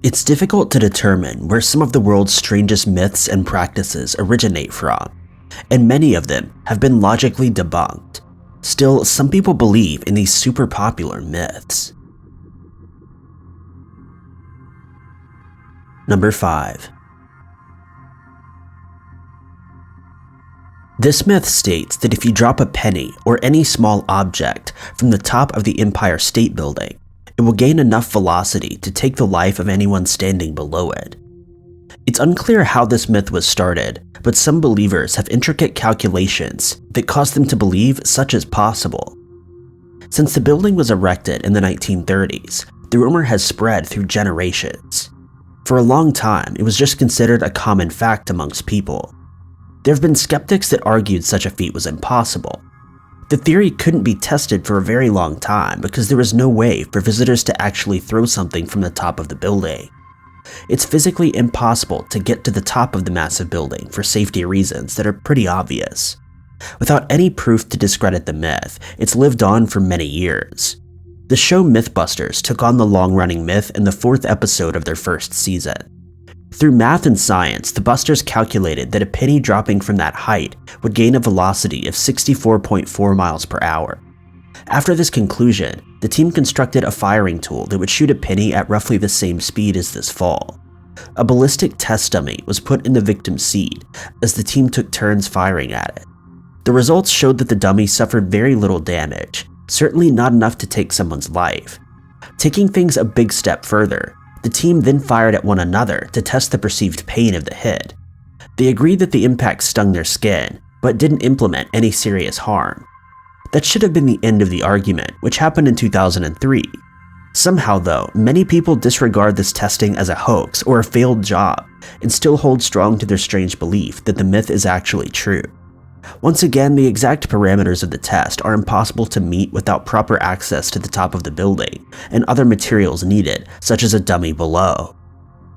It's difficult to determine where some of the world's strangest myths and practices originate from, and many of them have been logically debunked. Still, some people believe in these super popular myths. Number 5. This myth states that if you drop a penny or any small object from the top of the Empire State Building, it will gain enough velocity to take the life of anyone standing below it. It's unclear how this myth was started, but some believers have intricate calculations that cause them to believe such is possible. Since the building was erected in the 1930s, the rumor has spread through generations. For a long time, it was just considered a common fact amongst people. There have been skeptics that argued such a feat was impossible. The theory couldn't be tested for a very long time because there was no way for visitors to actually throw something from the top of the building. It's physically impossible to get to the top of the massive building for safety reasons that are pretty obvious. Without any proof to discredit the myth, it's lived on for many years. The show Mythbusters took on the long-running myth in the 4th episode of their first season. Through math and science, the Busters calculated that a penny dropping from that height would gain a velocity of 64.4 miles per hour. After this conclusion, the team constructed a firing tool that would shoot a penny at roughly the same speed as this fall. A ballistic test dummy was put in the victim's seat as the team took turns firing at it. The results showed that the dummy suffered very little damage, certainly not enough to take someone's life. Taking things a big step further, the team then fired at one another to test the perceived pain of the hit. They agreed that the impact stung their skin, but didn't implement any serious harm. That should have been the end of the argument, which happened in 2003. Somehow though, many people disregard this testing as a hoax or a failed job, and still hold strong to their strange belief that the myth is actually true. Once again, the exact parameters of the test are impossible to meet without proper access to the top of the building and other materials needed, such as a dummy below.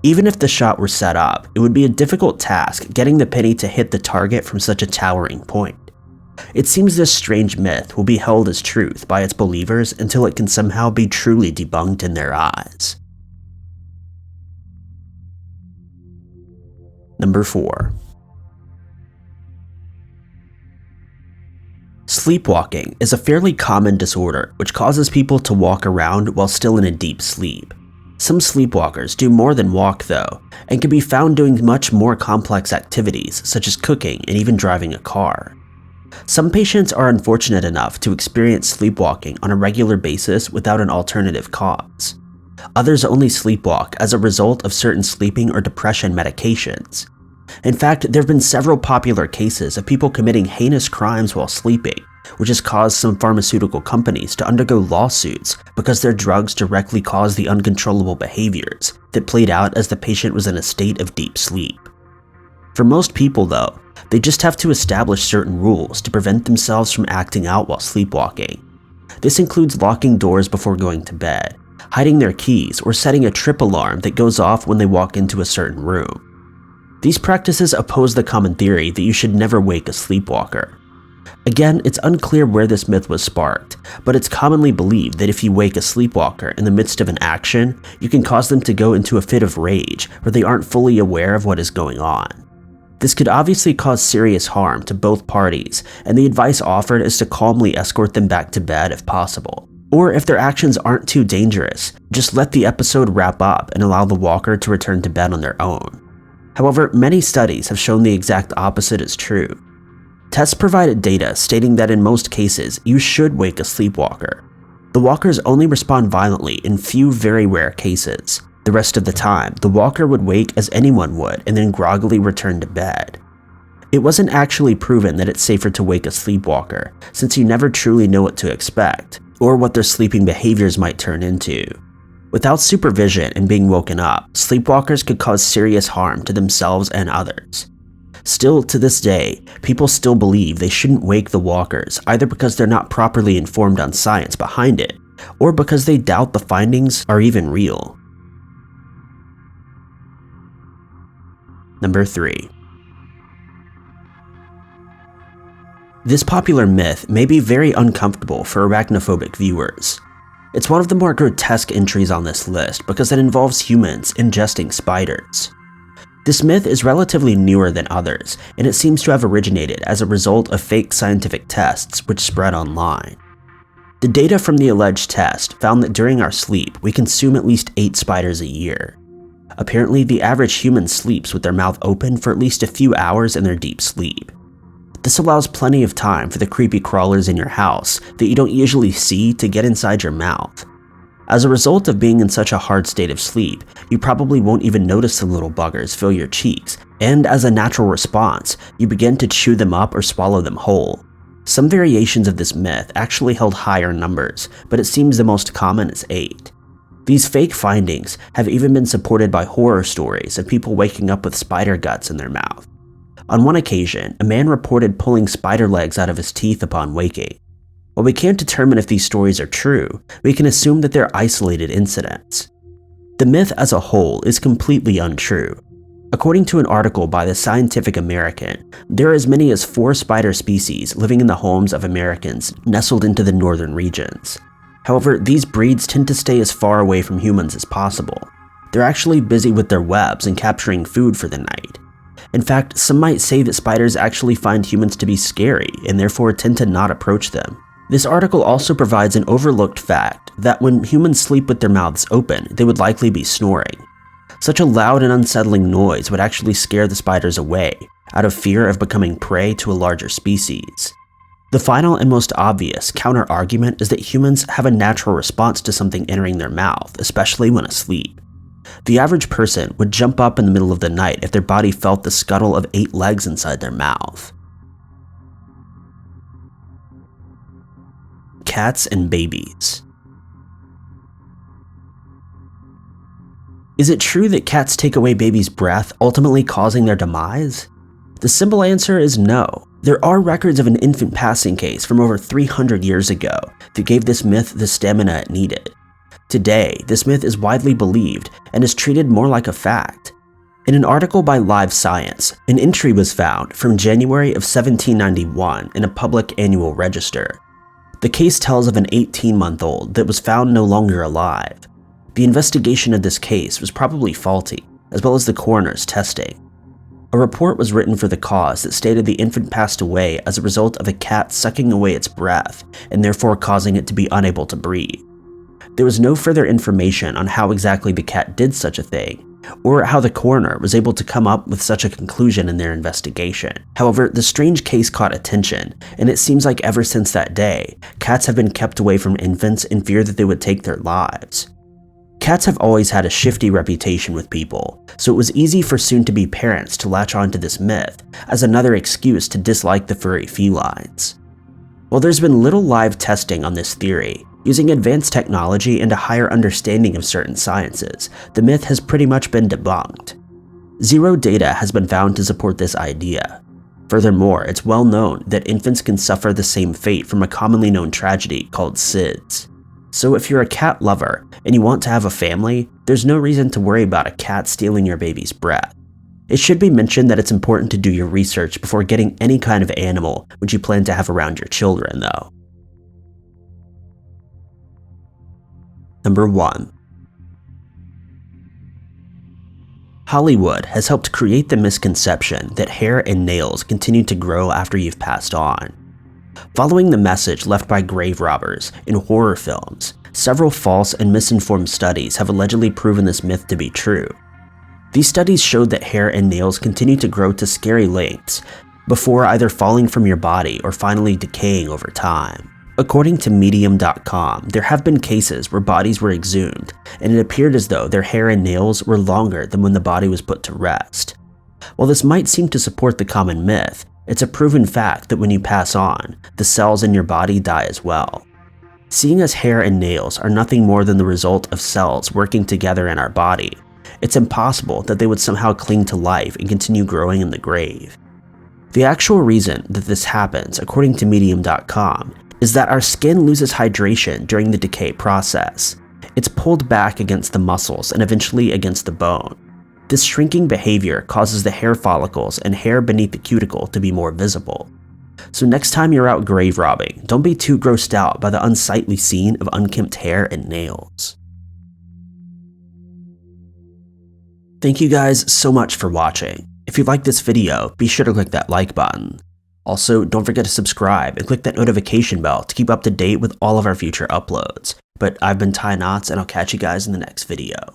Even if the shot were set up, it would be a difficult task getting the penny to hit the target from such a towering point. It seems this strange myth will be held as truth by its believers until it can somehow be truly debunked in their eyes. Number 4. Sleepwalking is a fairly common disorder which causes people to walk around while still in a deep sleep. Some sleepwalkers do more than walk though, and can be found doing much more complex activities such as cooking and even driving a car. Some patients are unfortunate enough to experience sleepwalking on a regular basis without an alternative cause. Others only sleepwalk as a result of certain sleeping or depression medications. In fact, there have been several popular cases of people committing heinous crimes while sleeping, which has caused some pharmaceutical companies to undergo lawsuits because their drugs directly caused the uncontrollable behaviors that played out as the patient was in a state of deep sleep. For most people though, they just have to establish certain rules to prevent themselves from acting out while sleepwalking. This includes locking doors before going to bed, hiding their keys, or setting a trip alarm that goes off when they walk into a certain room. These practices oppose the common theory that you should never wake a sleepwalker. Again, it's unclear where this myth was sparked, but it's commonly believed that if you wake a sleepwalker in the midst of an action, you can cause them to go into a fit of rage where they aren't fully aware of what is going on. This could obviously cause serious harm to both parties, and the advice offered is to calmly escort them back to bed if possible. Or if their actions aren't too dangerous, just let the episode wrap up and allow the walker to return to bed on their own. However, many studies have shown the exact opposite is true. Tests provided data stating that in most cases, you should wake a sleepwalker. The walkers only respond violently in few very rare cases. The rest of the time, the walker would wake as anyone would and then groggily return to bed. It wasn't actually proven that it's safer to wake a sleepwalker, since you never truly know what to expect, or what their sleeping behaviors might turn into. Without supervision and being woken up, sleepwalkers could cause serious harm to themselves and others. Still, to this day, people still believe they shouldn't wake the walkers, either because they're not properly informed on science behind it, or because they doubt the findings are even real. Number 3. This popular myth may be very uncomfortable for arachnophobic viewers. It's one of the more grotesque entries on this list because it involves humans ingesting spiders. This myth is relatively newer than others, and it seems to have originated as a result of fake scientific tests which spread online. The data from the alleged test found that during our sleep, we consume at least 8 spiders a year. Apparently, the average human sleeps with their mouth open for at least a few hours in their deep sleep. This allows plenty of time for the creepy crawlers in your house that you don't usually see to get inside your mouth. As a result of being in such a hard state of sleep, you probably won't even notice the little buggers fill your cheeks, and as a natural response, you begin to chew them up or swallow them whole. Some variations of this myth actually held higher numbers, but it seems the most common is 8. These fake findings have even been supported by horror stories of people waking up with spider guts in their mouth. On one occasion, a man reported pulling spider legs out of his teeth upon waking. While we can't determine if these stories are true, we can assume that they're isolated incidents. The myth as a whole is completely untrue. According to an article by the Scientific American, there are as many as 4 spider species living in the homes of Americans nestled into the northern regions. However, these breeds tend to stay as far away from humans as possible. They're actually busy with their webs and capturing food for the night. In fact, some might say that spiders actually find humans to be scary and therefore tend to not approach them. This article also provides an overlooked fact that when humans sleep with their mouths open, they would likely be snoring. Such a loud and unsettling noise would actually scare the spiders away, out of fear of becoming prey to a larger species. The final and most obvious counter-argument is that humans have a natural response to something entering their mouth, especially when asleep. The average person would jump up in the middle of the night if their body felt the scuttle of 8 legs inside their mouth. Cats and babies. Is it true that cats take away babies' breath, ultimately causing their demise? The simple answer is no. There are records of an infant passing case from over 300 years ago that gave this myth the stamina it needed. Today, this myth is widely believed and is treated more like a fact. In an article by Live Science, an entry was found from January of 1791 in a public annual register. The case tells of an 18-month-old that was found no longer alive. The investigation of this case was probably faulty, as well as the coroner's testing. A report was written for the cause that stated the infant passed away as a result of a cat sucking away its breath and therefore causing it to be unable to breathe. There was no further information on how exactly the cat did such a thing, or how the coroner was able to come up with such a conclusion in their investigation. However, the strange case caught attention, and it seems like ever since that day, cats have been kept away from infants in fear that they would take their lives. Cats have always had a shifty reputation with people, so it was easy for soon-to-be parents to latch onto this myth as another excuse to dislike the furry felines. While there's been little live testing on this theory, using advanced technology and a higher understanding of certain sciences, the myth has pretty much been debunked. Zero data has been found to support this idea. Furthermore, it's well known that infants can suffer the same fate from a commonly known tragedy called SIDS. So if you're a cat lover and you want to have a family, there's no reason to worry about a cat stealing your baby's breath. It should be mentioned that it's important to do your research before getting any kind of animal which you plan to have around your children, though. Number 1. Hollywood has helped create the misconception that hair and nails continue to grow after you've passed on. Following the message left by grave robbers in horror films, several false and misinformed studies have allegedly proven this myth to be true. These studies showed that hair and nails continue to grow to scary lengths before either falling from your body or finally decaying over time. According to Medium.com, there have been cases where bodies were exhumed, and it appeared as though their hair and nails were longer than when the body was put to rest. While this might seem to support the common myth, it's a proven fact that when you pass on, the cells in your body die as well. Seeing as hair and nails are nothing more than the result of cells working together in our body, it's impossible that they would somehow cling to life and continue growing in the grave. The actual reason that this happens, according to Medium.com, is that our skin loses hydration during the decay process. It's pulled back against the muscles and eventually against the bone. This shrinking behavior causes the hair follicles and hair beneath the cuticle to be more visible. So next time you're out grave robbing, don't be too grossed out by the unsightly scene of unkempt hair and nails. Thank you guys so much for watching. If you liked this video, be sure to click that like button. Also, don't forget to subscribe and click that notification bell to keep up to date with all of our future uploads. But I've been Ty Knotts, and I'll catch you guys in the next video.